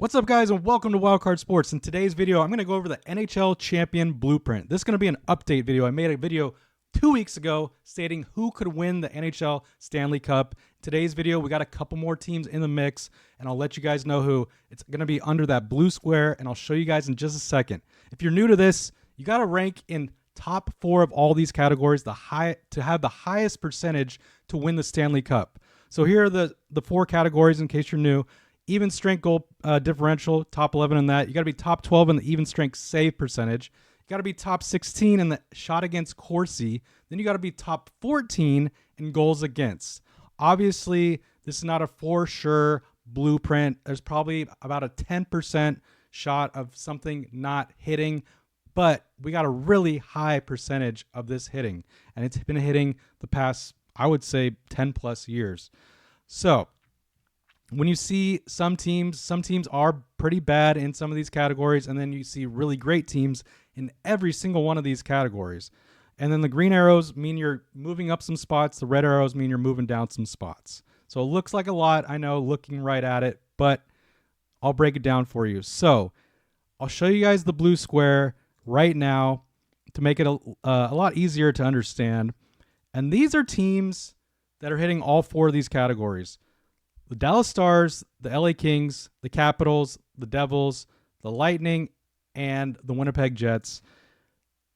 What's up, guys, and welcome to Wildcard Sports. In today's video, I'm going to go over the NHL Champion Blueprint. This is going to be an update video. I made a video 2 weeks ago stating who could win the NHL Stanley Cup. Today's video, we got a couple more teams in the mix, and I'll let you guys know who. It's going to be under that blue square, and I'll show you guys in just a second. If you're new to this, you got to rank in top 4 of all these categories to have the highest percentage to win the Stanley Cup. So here are the 4 categories in case you're new. Even strength goal differential, top 11 in that. You got to be top 12 in the even strength save percentage. You got to be top 16 in the shot against Corsi. Then you got to be top 14 in goals against. Obviously, this is not a for sure blueprint. There's probably about a 10% shot of something not hitting, but we got a really high percentage of this hitting, and it's been hitting the past, I would say, 10 plus years. So when you see some teams are pretty bad in some of these categories, and then you see really great teams in every single one of these categories. And then the green arrows mean you're moving up some spots. The red arrows mean you're moving down some spots. So it looks like a lot, I know, looking right at it, but I'll break it down for you. So I'll show you guys the blue square right now to make it a lot easier to understand. And these are teams that are hitting all 4 of these categories. The Dallas Stars, the LA Kings, the Capitals, the Devils, the Lightning, and the Winnipeg Jets.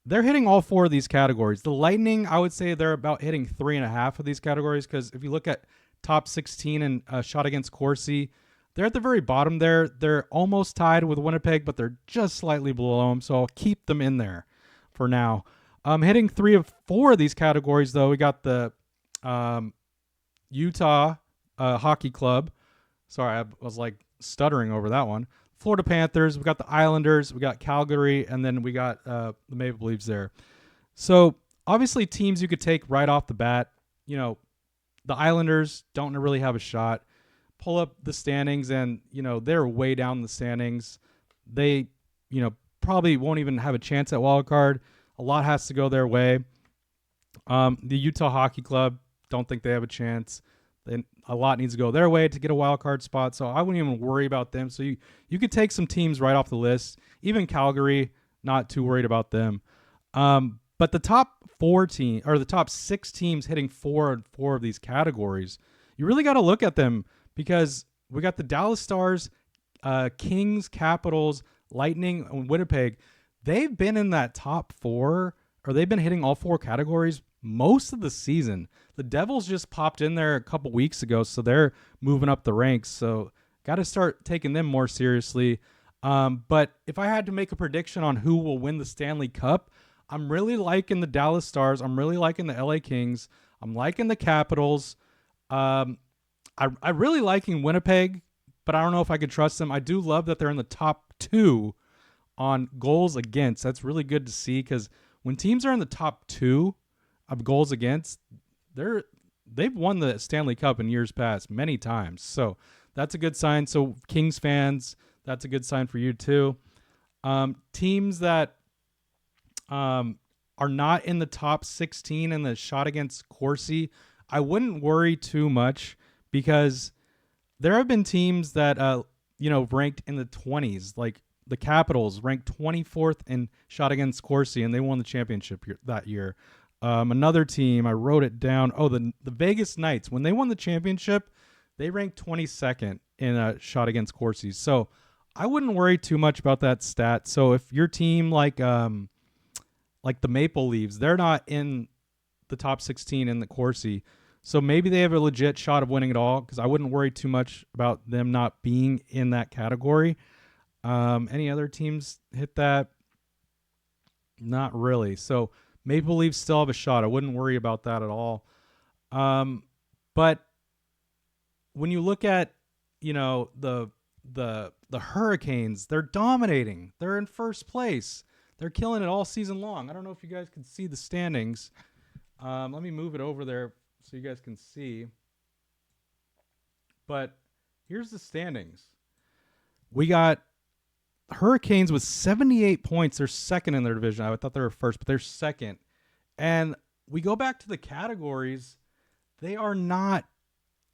They're hitting all 4 of these categories. The Lightning, I would say they're about hitting 3.5 of these categories, because if you look at top 16 and shot against Corsi, they're at the very bottom there. They're almost tied with Winnipeg, but they're just slightly below them, so I'll keep them in there for now. Hitting 3 of 4 of these categories, though, we got the Utah Hockey Club. Sorry, I was like stuttering over that one. Florida Panthers. We got the Islanders. We got Calgary, and then we got the Maple Leafs there. So obviously, teams you could take right off the bat. You know, the Islanders don't really have a shot. Pull up the standings, and they're way down the standings. They, probably won't even have a chance at wild card. A lot has to go their way. The Utah Hockey Club, don't think they have a chance. Then a lot needs to go their way to get a wild card spot, so I wouldn't even worry about them. So you could take some teams right off the list. Even Calgary, not too worried about them. But the top 4 teams, or the top 6 teams hitting 4 of these categories, you really got to look at them, because we got the Dallas Stars, Kings, Capitals, Lightning, and Winnipeg. They've been in that top 4, or they've been hitting all 4 categories most of the season. The Devils just popped in there a couple weeks ago, so they're moving up the ranks. So got to start taking them more seriously. But if I had to make a prediction on who will win the Stanley Cup, I'm really liking the Dallas Stars. I'm really liking the LA Kings. I'm liking the Capitals. I'm really liking Winnipeg, but I don't know if I could trust them. I do love that they're in the top 2 on goals against. That's really good to see, because when teams are in the top 2 of goals against, they've won the Stanley Cup in years past many times. So that's a good sign. So Kings fans, that's a good sign for you too. Teams that are not in the top 16 in the shot against Corsi, I wouldn't worry too much, because there have been teams that ranked in the 20s, like the Capitals ranked 24th in shot against Corsi, and they won the championship that year. Another team, I wrote it down. Oh, the Vegas Knights, when they won the championship, they ranked 22nd in a shot against Corsi. So I wouldn't worry too much about that stat. So if your team like the Maple Leafs, they're not in the top 16 in the Corsi, so maybe they have a legit shot of winning it all, because I wouldn't worry too much about them not being in that category. Any other teams hit that? Not really. So Maple Leafs still have a shot. I wouldn't worry about that at all. But when you look at, the Hurricanes, they're dominating. They're in first place. They're killing it all season long. I don't know if you guys can see the standings. Let me move it over there so you guys can see. But here's the standings. We got Hurricanes with 78 points. They're second in their division. I thought they were first, but they're second. And we go back to the categories. They are not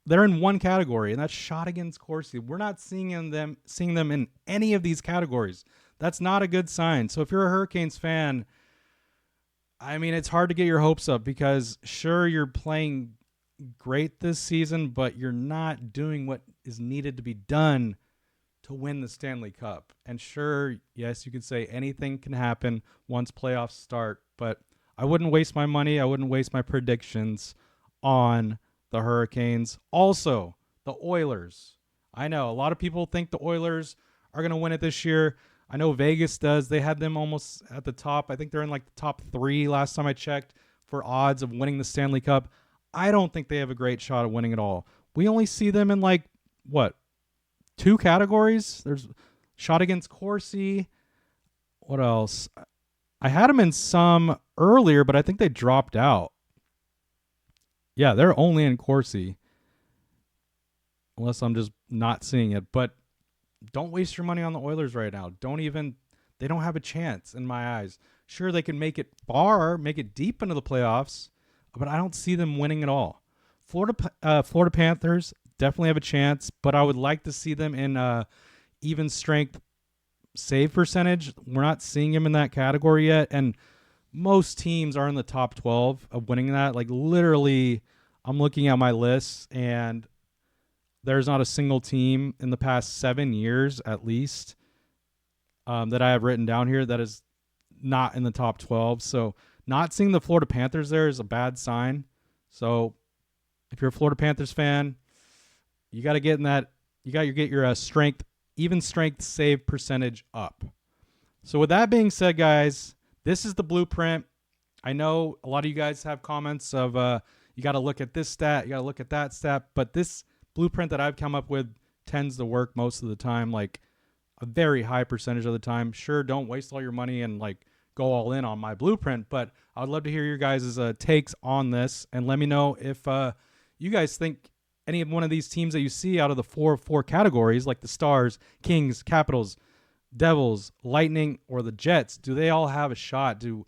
they're in one category, and that's shot against Corsi. We're not seeing them in any of these categories. That's not a good sign. So if you're a Hurricanes fan, I mean, it's hard to get your hopes up because sure, you're playing great this season, but you're not doing what is needed to be done to win the Stanley Cup. And sure, yes, you could say anything can happen once playoffs start, but I wouldn't waste my money. I wouldn't waste my predictions on the Hurricanes. Also, the Oilers. I know a lot of people think the Oilers are going to win it this year. I know Vegas does. They had them almost at the top. I think they're in like the top 3 last time I checked for odds of winning the Stanley Cup. I don't think they have a great shot at winning it all. We only see them in like, what, 2 categories? There's shot against Corsi. What else? I had them in some earlier, but I think they dropped out. Yeah, they're only in Corsi. Unless I'm just not seeing it. But don't waste your money on the Oilers right now. They don't have a chance in my eyes. Sure, they can make it far, make it deep into the playoffs, but I don't see them winning at all. Florida Panthers definitely have a chance, but I would like to see them in even strength save percentage. We're not seeing them in that category yet, and most teams are in the top 12 of winning that. Like literally, I'm looking at my list, and there's not a single team in the past 7 years, at least, that I have written down here that is not in the top 12. So not seeing the Florida Panthers there is a bad sign. So if you're a Florida Panthers fan, you got to get in that. You got to get your even strength save percentage up. So with that being said, guys, this is the blueprint. I know a lot of you guys have comments of you got to look at this stat, you got to look at that stat, but this blueprint that I've come up with tends to work most of the time, like a very high percentage of the time. Sure, don't waste all your money and like go all in on my blueprint, but I'd love to hear your guys' takes on this, and let me know if you guys think any of one of these teams that you see out of the four categories, like the Stars, Kings, Capitals, Devils, Lightning, or the Jets, do they all have a shot? Who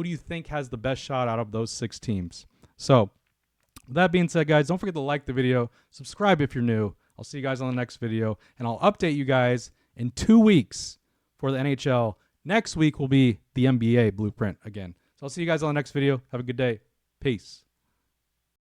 do you think has the best shot out of those 6 teams? So with that being said, guys, don't forget to like the video, subscribe if you're new. I'll see you guys on the next video, and I'll update you guys in 2 weeks for the NHL. Next week will be the NBA blueprint again. So I'll see you guys on the next video. Have a good day. Peace.